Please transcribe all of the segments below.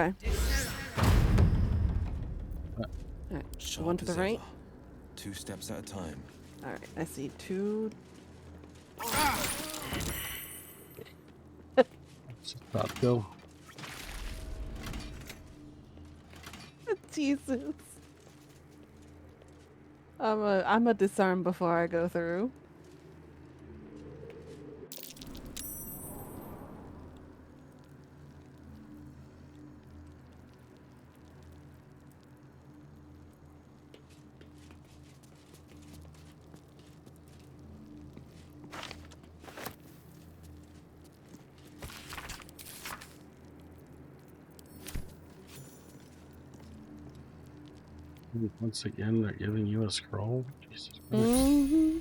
Okay. Uh, All right. Sharp One to the as right. ever. 2 steps at a time. All right. I see 2. Let's stop, go. Jesus. I'm a disarm before I go through. Once again, they're giving you a scroll. Jesus Christ. Mm-hmm.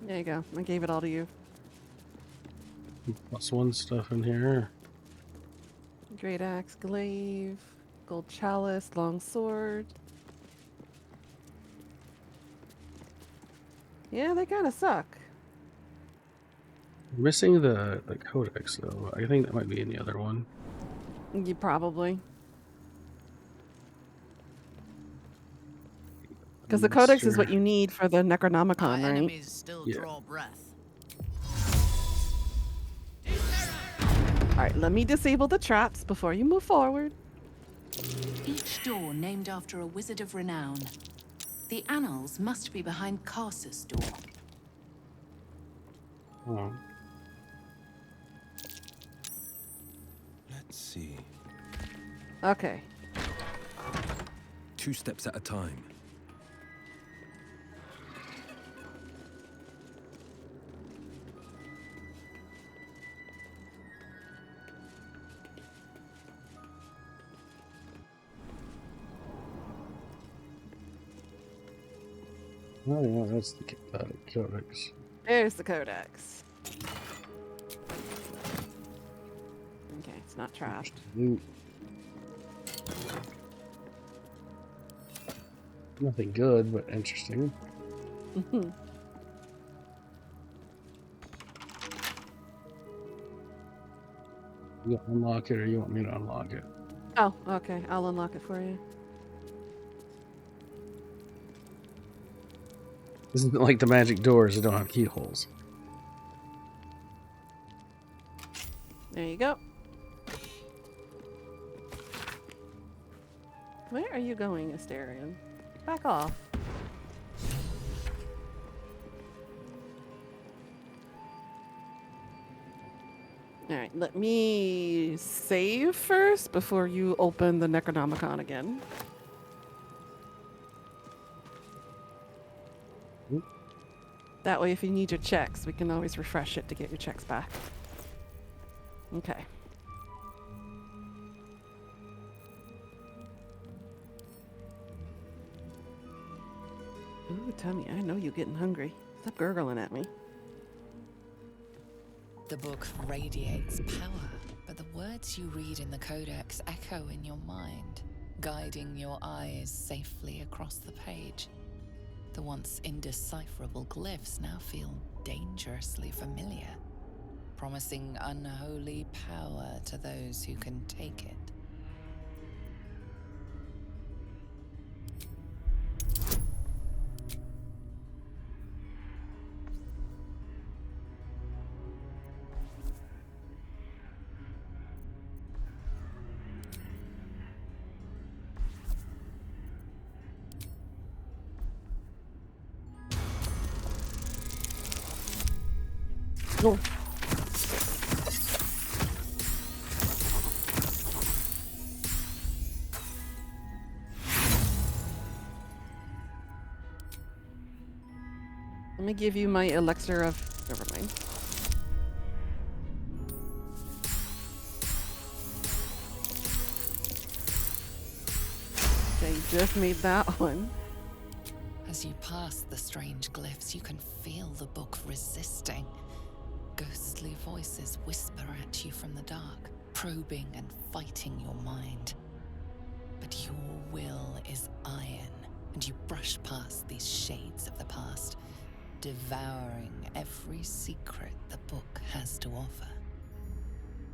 There you go. I gave it all to you. +1 stuff in here. Great axe, glaive, gold chalice, long sword. Yeah, they kind of suck. Missing the codex though. I think that might be in the other one. You probably. Because the codex is what you need for the Necronomicon, Our right? enemies still Yeah. draw breath. All right, let me disable the traps before you move forward. Each door named after a wizard of renown. The annals must be behind Carsus' door. Oh. Let's see. Okay. 2 steps at a time. Oh yeah, that's the codex. There's the codex. Okay, it's not trapped. Loot. Nothing good, but interesting. You unlock it, or you want me to unlock it? Oh, okay. I'll unlock it for you. This isn't like the magic doors that don't have keyholes. There you go. Where are you going, Asterion? Back off. Alright, let me save first before you open the Necronomicon again. Oop. That way, if you need your checks, we can always refresh it to get your checks back. Okay. Ooh, Tummy, I know you're getting hungry. Stop gurgling at me. The book radiates power, but the words you read in the codex echo in your mind, guiding your eyes safely across the page. The once indecipherable glyphs now feel dangerously familiar, promising unholy power to those who can take it. Oh. Let me give you my elixir of... Never mind. Okay, you just made that one. As you pass the strange glyphs, you can feel the book resisting. Ghostly voices whisper at you from the dark, probing and fighting your mind. But your will is iron, and you brush past these shades of the past, devouring every secret the book has to offer.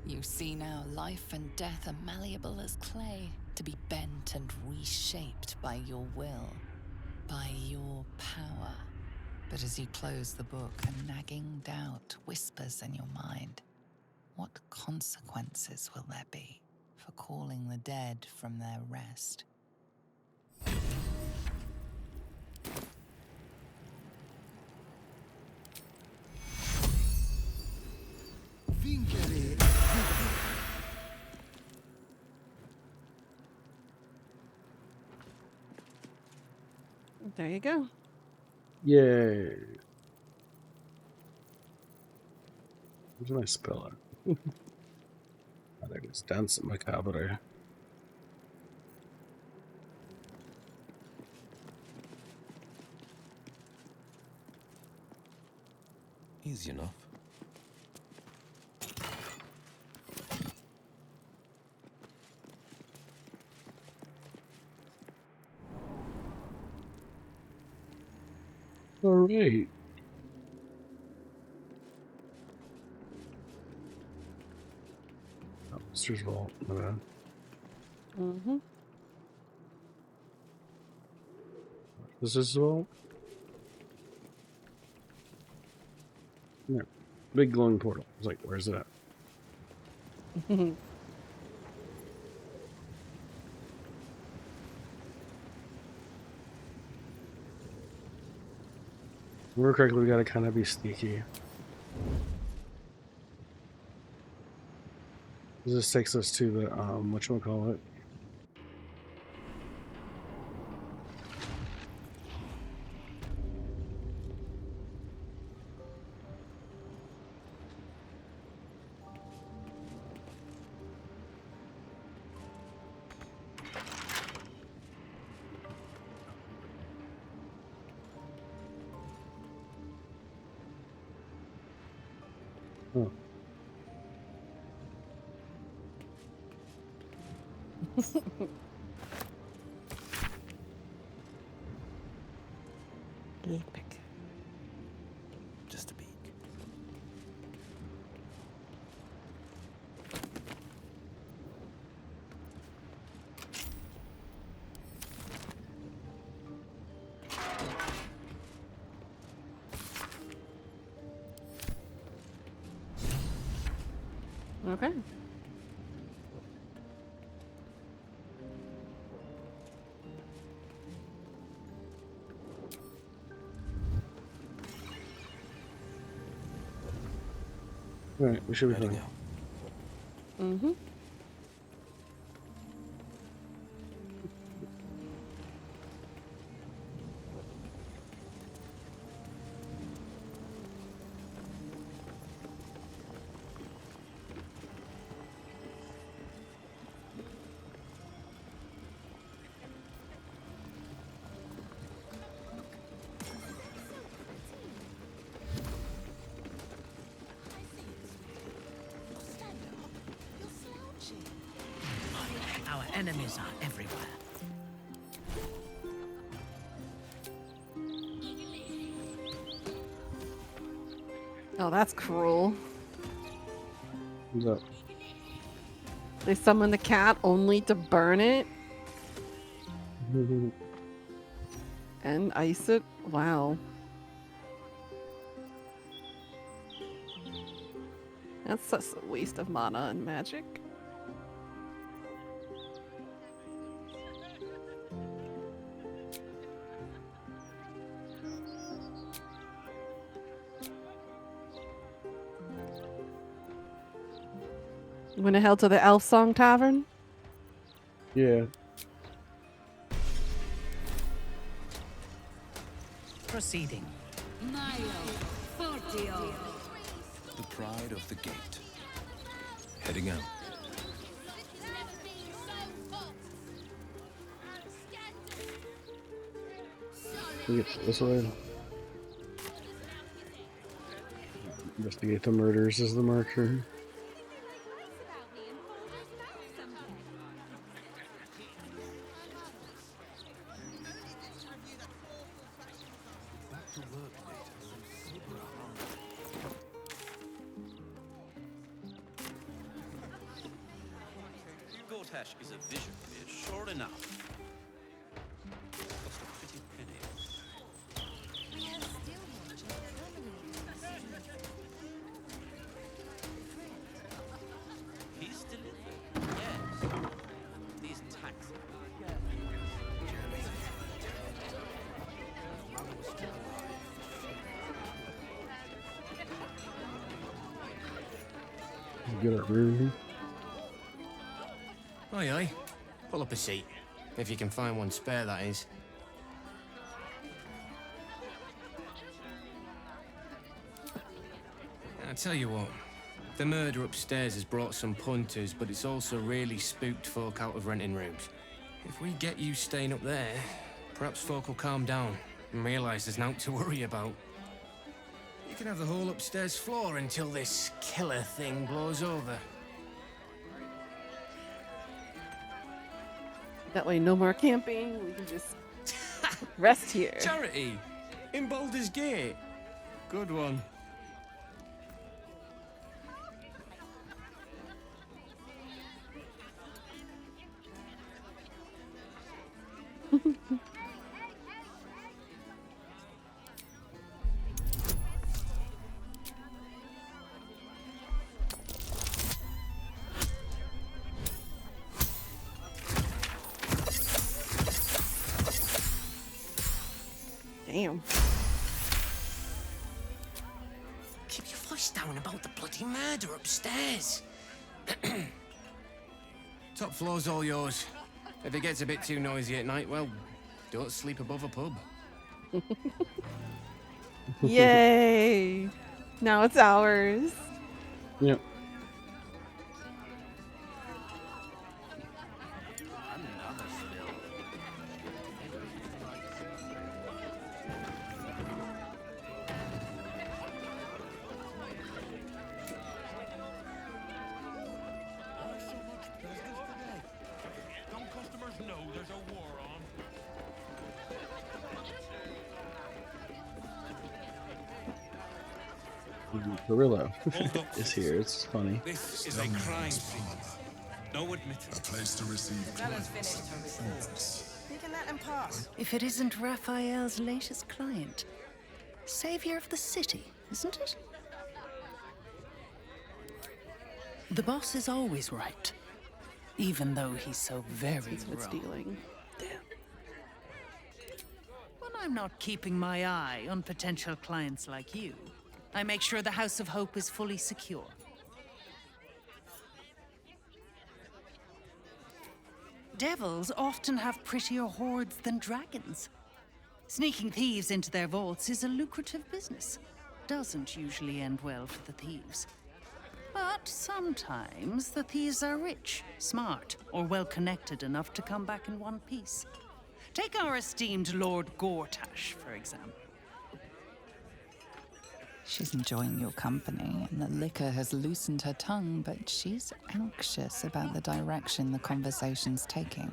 You see now life and death are malleable as clay, to be bent and reshaped by your will, by your power. But as you close the book, a nagging doubt whispers in your mind. What consequences will there be for calling the dead from their rest? There you go. Yay. Where's my speller? I think it's Dance Macabre. Easy enough. All right. Oh, Mister's Vault. My bad. Mm-hmm. Is this Vault? Yeah. Big glowing portal. I was like, where's it at? Remember correctly, we gotta kind of be sneaky. This takes us to the, whatchamacallit? Oh. Epic. Just a peek. Okay. Alright, we should be Heading fine. out. Mm-hmm. Our enemies are everywhere. Oh, that's cruel. What's up? They summon the cat only to burn it and ice it. Wow. That's such a waste of mana and magic. You wanna head to the Elf Song Tavern? Yeah. Proceeding. The pride of the gate. Heading out. We get this way. The Investigate the murders as the marker. Back to work later, so sober up. Gortash is a vision, sure enough. Cost a pretty penny. He's delivered, yes. These taxes. Good at reading. Aye, aye. Pull up a seat. If you can find one spare, that is. I tell you what, the murder upstairs has brought some punters, but it's also really spooked folk out of renting rooms. If we get you staying up there, perhaps folk will calm down and realise there's naught to worry about. You can have the whole upstairs floor until this killer thing blows over. That way, no more camping. We can just rest here. Charity! In Baldur's Gate! Good one. Damn. Keep your voice down about the bloody murder upstairs. Top floor's all yours. If it gets a bit too noisy at night, well, don't sleep above a pub. Yay! Now it's ours. Yep. Don't customers know there's a war on? Perillo is here. It's funny. This is a crime scene. No admittance. A place to receive clients. We can let him pass. If it isn't Raphael's latest client. Savior of the city, isn't it? The boss is always right. Even though he's so very It's with wrong. stealing. When I'm not keeping my eye on potential clients like you, I make sure the House of Hope is fully secure. Devils often have prettier hordes than dragons. Sneaking thieves into their vaults is a lucrative business. Doesn't usually end well for the thieves. But sometimes the thieves are rich, smart, or well-connected enough to come back in one piece. Take our esteemed Lord Gortash, for example. She's enjoying your company, and the liquor has loosened her tongue, but she's anxious about the direction the conversation's taking.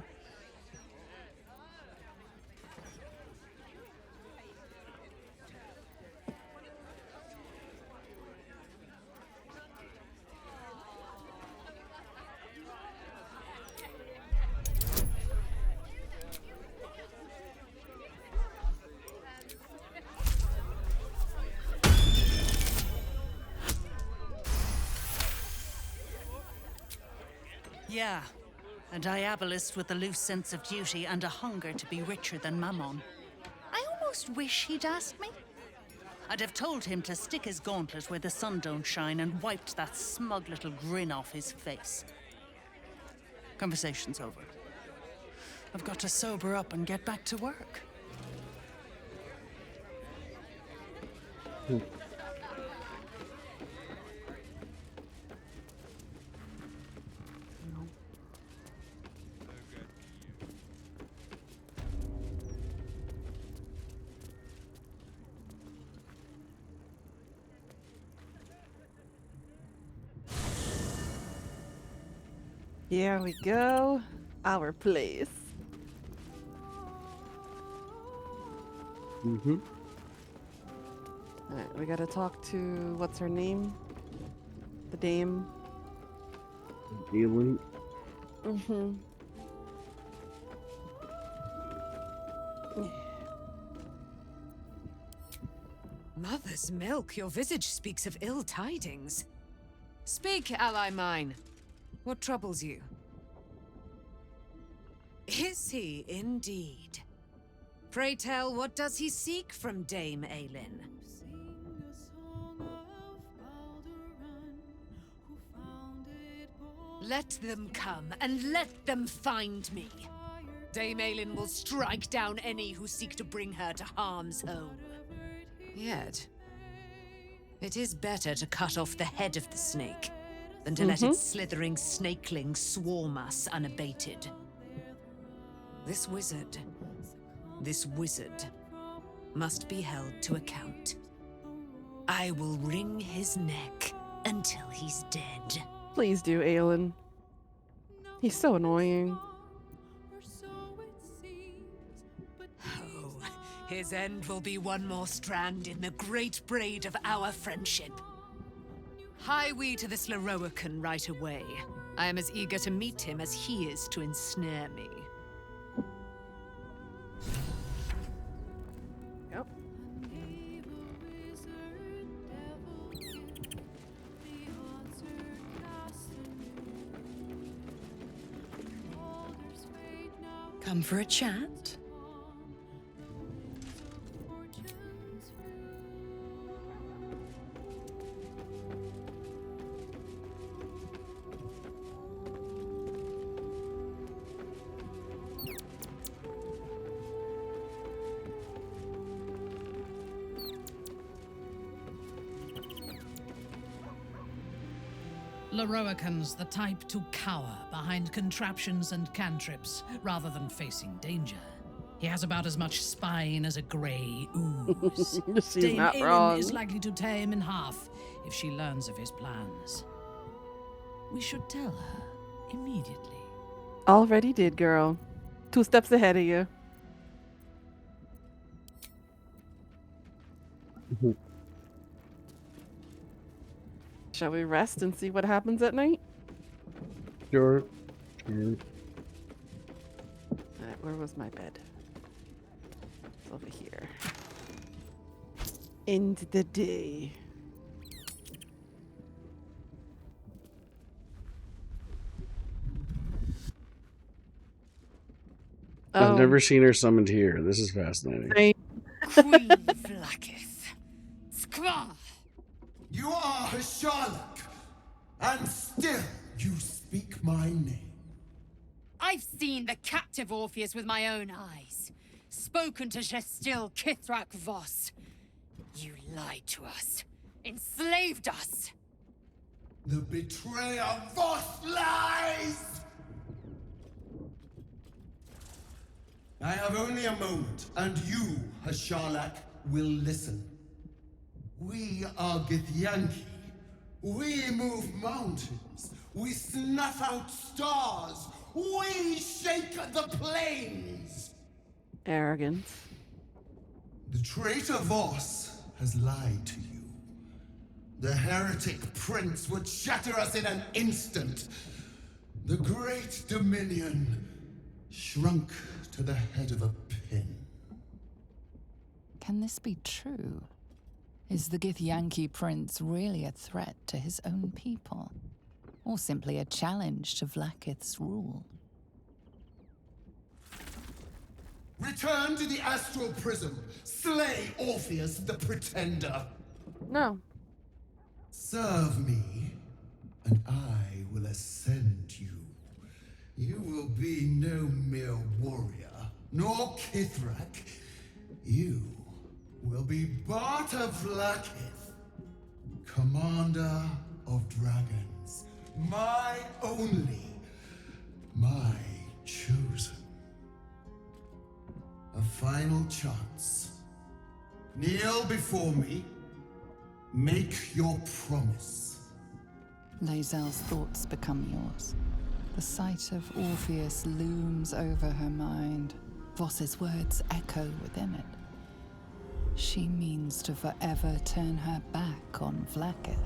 Yeah, a diabolist with a loose sense of duty and a hunger to be richer than Mammon. I almost wish he'd asked me. I'd have told him to stick his gauntlet where the sun don't shine and wiped that smug little grin off his face. Conversation's over. I've got to sober up and get back to work. Here we go. Our place. Mm-hmm. Alright, we gotta talk to what's her name? The dame. Healing. Mm-hmm. Mother's milk, your visage speaks of ill tidings. Speak, ally mine. What troubles you? Is he indeed? Pray tell, what does he seek from Dame Aylin? Let them come, and let them find me. Dame Aylin will strike down any who seek to bring her to harm's home. Yet, it is better to cut off the head of the snake than to let its slithering snakelings swarm us unabated. This wizard must be held to account. I will wring his neck until he's dead. Please do, Aelin. He's so annoying. Oh, his end will be one more strand in the great braid of our friendship. Hie we to this Leroican right away. I am as eager to meet him as he is to ensnare me. Yep. Come for a chat? Leroicans, the type to cower behind contraptions and cantrips rather than facing danger. He has about as much spine as a grey ooze. She's Dame not Aylin wrong. is likely to tear him in half if she learns of his plans. We should tell her immediately. Already did, girl. 2 steps ahead of you. Shall we rest and see what happens at night? Sure. Alright, where was my bed? It's over here. End the day. I've never seen her summoned here. This is fascinating. Same. Queen Vlakith. Skva! You are a Sherlock, and still you speak my name. I've seen the captive Orpheus with my own eyes. Spoken to Gestil Kithrak Voss. You lied to us. Enslaved us. The betrayer Voss lies! I have only a moment, and you, Hasharlak, will listen. We are Githyanki. We move mountains. We snuff out stars. We shake the plains. Arrogance. The traitor Voss has lied to you. The heretic prince would shatter us in an instant. The great dominion shrunk to the head of a pin. Can this be true? Is the Githyanki prince really a threat to his own people? Or simply a challenge to Vlakith's rule? Return to the astral prism. Slay Orpheus the Pretender. No. Serve me, and I will ascend you. You will be no mere warrior, nor Kithrak. You will be Barta Vlakith, commander of dragons. My only, my chosen. A final chance. Kneel before me. Make your promise. Lae'zel's thoughts become yours. The sight of Orpheus looms over her mind. Voss's words echo within it. She means to forever turn her back on Vlaakith.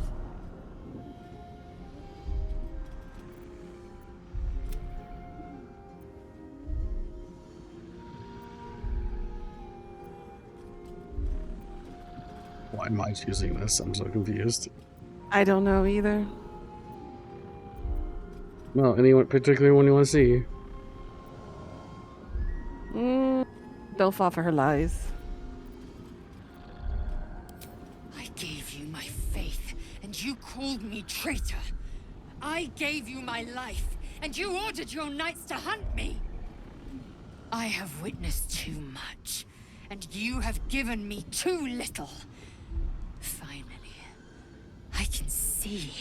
Why am I choosing this? I'm so confused. I don't know either. Well, anyone particular one you want to see? Don't fall for her lies. I gave you my faith, and you called me traitor. I gave you my life, and you ordered your knights to hunt me. I have witnessed too much, and you have given me too little. Finally, I can see.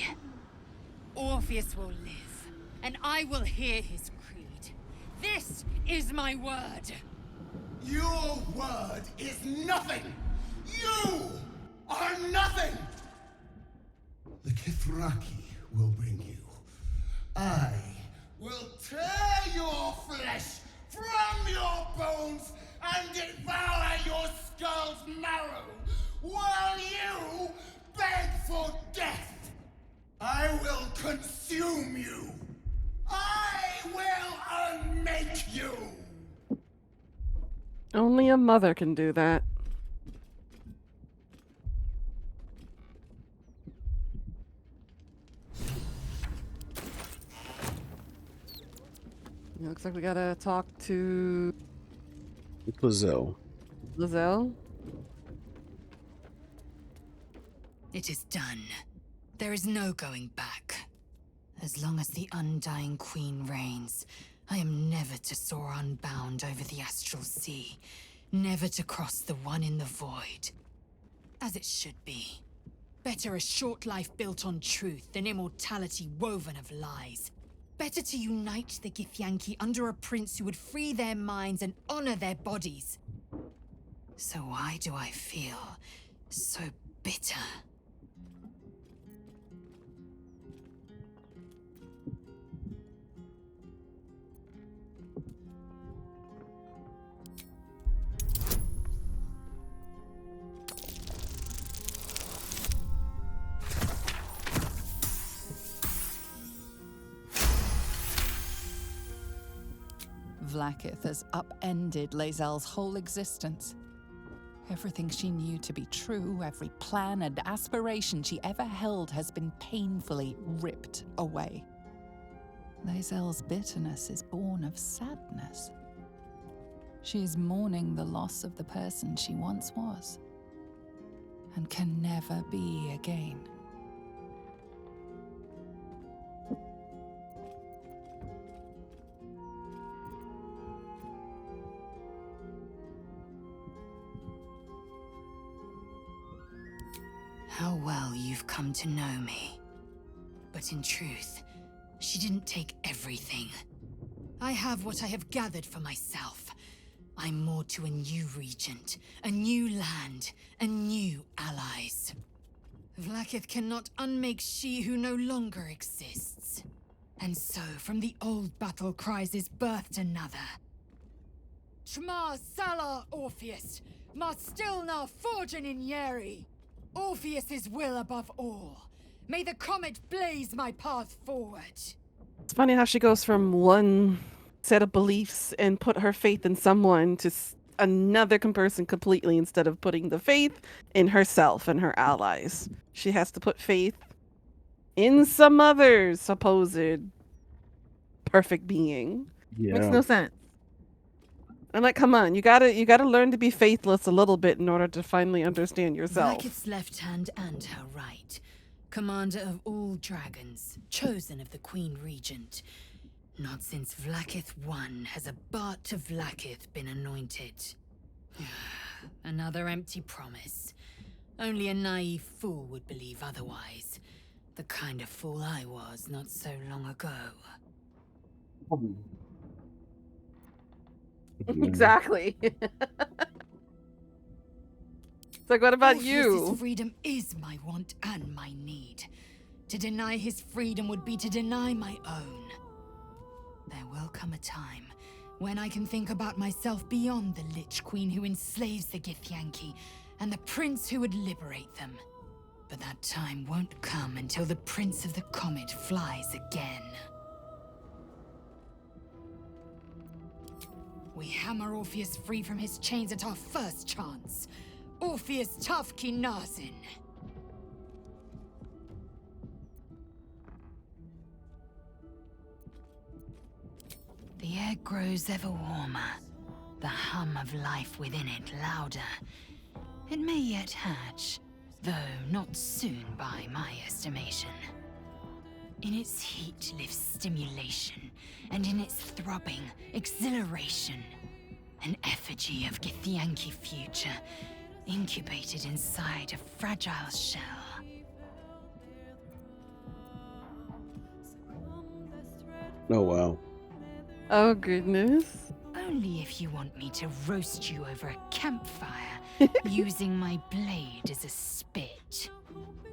Orpheus will live, and I will hear his creed. This is my word. Your word is nothing! You are nothing! The Kithraki will bring you. I will tear your flesh from your bones and devour your skull's marrow while you beg for death. I will consume you. I will unmake you. Only a mother can do that. It looks like we gotta talk to Lizelle. Lizelle. It is done. There is no going back. As long as the Undying Queen reigns, I am never to soar unbound over the astral sea, never to cross the one in the void. As it should be. Better a short life built on truth than immortality woven of lies. Better to unite the Githyanki under a prince who would free their minds and honor their bodies. So why do I feel so bitter? Vlaakith has upended Lae'zel's whole existence. Everything she knew to be true, every plan and aspiration she ever held has been painfully ripped away. Lae'zel's bitterness is born of sadness. She is mourning the loss of the person she once was, and can never be again. How well you've come to know me. But in truth, she didn't take everything. I have what I have gathered for myself. I'm moored to a new regent, a new land, and new allies. Vlaakith cannot unmake she who no longer exists. And so, from the old battle cries is birthed another. Tma Salar Orpheus, Ma Stilna Forgin in Yeri. Orpheus's will above all. May the comet blaze my path forward. It's funny how she goes from one set of beliefs and put her faith in someone to another person completely instead of putting the faith in herself and her allies. She has to put faith in some other supposed perfect being. Yeah. Makes no sense. I'm like, come on, you gotta learn to be faithless a little bit in order to finally understand yourself. Vlaakith's left hand and her right. Commander of all dragons, chosen of the Queen Regent. Not since Vlaakith I has a Bart to Vlaakith been anointed. Another empty promise. Only a naive fool would believe otherwise. The kind of fool I was not so long ago. Exactly. It's like, what about you? Orpheus's freedom is my want and my need. To deny his freedom would be to deny my own. There will come a time when I can think about myself beyond the Lich Queen who enslaves the Githyanki and the prince who would liberate them. But that time won't come until the Prince of the Comet flies again. We hammer Orpheus free from his chains at our first chance. Orpheus Tafki Nazin. The air grows ever warmer, the hum of life within it louder. It may yet hatch, though not soon by my estimation. In its heat lives stimulation, and in its throbbing, exhilaration. An effigy of Githyanki future, incubated inside a fragile shell. Oh, wow. Oh, goodness. Only if you want me to roast you over a campfire, using my blade as a spit.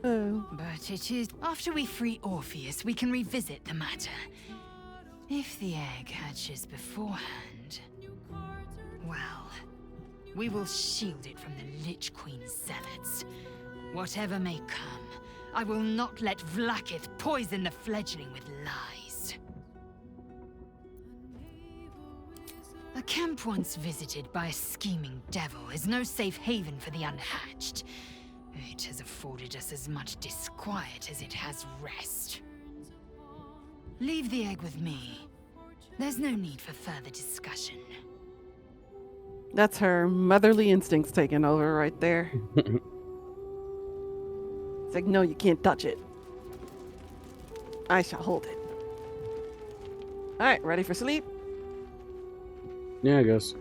Oh. But it is after we free Orpheus, we can revisit the matter. If the egg hatches beforehand, well, we will shield it from the Lich Queen's zealots. Whatever may come, I will not let Vlaakith poison the fledgling with lies. A camp once visited by a scheming devil is no safe haven for the unhatched. It has afforded us as much disquiet as it has rest. Leave the egg with me. There's no need for further discussion. That's her motherly instincts taking over right there. It's like, no, you can't touch it. I shall hold it. Alright, ready for sleep? Yeah, I guess.